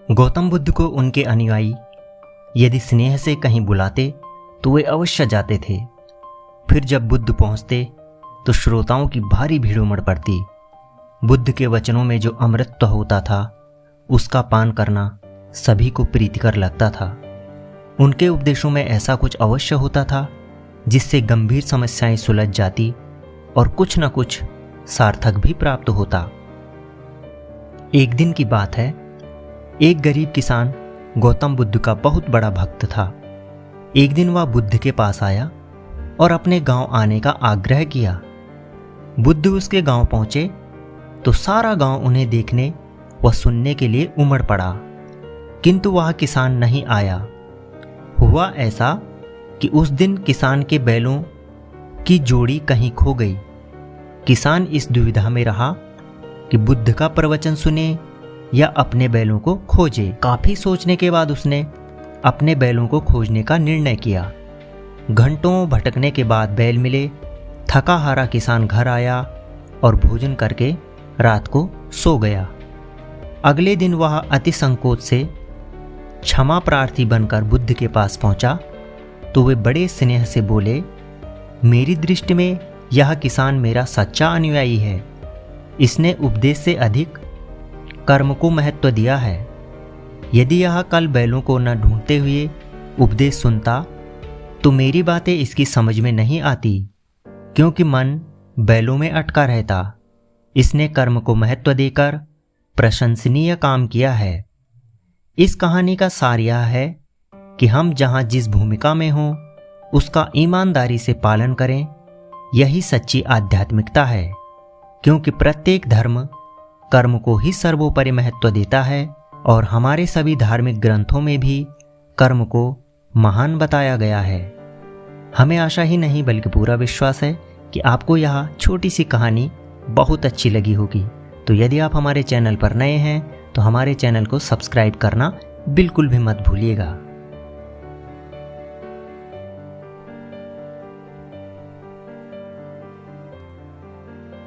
गौतम बुद्ध को उनके अनुयायी यदि स्नेह से कहीं बुलाते तो वे अवश्य जाते थे। फिर जब बुद्ध पहुंचते तो श्रोताओं की भारी भीड़ उमड़ पड़ती। बुद्ध के वचनों में जो अमृतत्व होता था उसका पान करना सभी को प्रीतिकर लगता था। उनके उपदेशों में ऐसा कुछ अवश्य होता था जिससे गंभीर समस्याएं सुलझ जाती और कुछ न कुछ सार्थक भी प्राप्त होता। एक दिन की बात है, एक गरीब किसान गौतम बुद्ध का बहुत बड़ा भक्त था। एक दिन वह बुद्ध के पास आया और अपने गांव आने का आग्रह किया। बुद्ध उसके गांव पहुंचे तो सारा गांव उन्हें देखने व सुनने के लिए उमड़ पड़ा, किंतु वह किसान नहीं आया। हुआ ऐसा कि उस दिन किसान के बैलों की जोड़ी कहीं खो गई। किसान इस दुविधा में रहा कि बुद्ध का प्रवचन सुने या अपने बैलों को खोजे। काफी सोचने के बाद उसने अपने बैलों को खोजने का निर्णय किया। घंटों भटकने के बाद बैल मिले। थका हारा किसान घर आया और भोजन करके रात को सो गया। अगले दिन वह अति संकोच से क्षमा प्रार्थी बनकर बुद्ध के पास पहुंचा तो वे बड़े स्नेह से बोले, मेरी दृष्टि में यह किसान मेरा सच्चा अनुयायी है। इसने उपदेश से अधिक कर्म को महत्व दिया है। यदि यह कल बैलों को न ढूंढते हुए उपदेश सुनता तो मेरी बातें इसकी समझ में नहीं आती, क्योंकि मन बैलों में अटका रहता। इसने कर्म को महत्व देकर प्रशंसनीय काम किया है। इस कहानी का सार यह है कि हम जहां जिस भूमिका में हों उसका ईमानदारी से पालन करें। यही सच्ची आध्यात्मिकता है, क्योंकि प्रत्येक धर्म कर्म को ही सर्वोपरि महत्व देता है और हमारे सभी धार्मिक ग्रंथों में भी कर्म को महान बताया गया है। हमें आशा ही नहीं बल्कि पूरा विश्वास है कि आपको यह छोटी सी कहानी बहुत अच्छी लगी होगी। तो यदि आप हमारे चैनल पर नए हैं तो हमारे चैनल को सब्सक्राइब करना बिल्कुल भी मत भूलिएगा।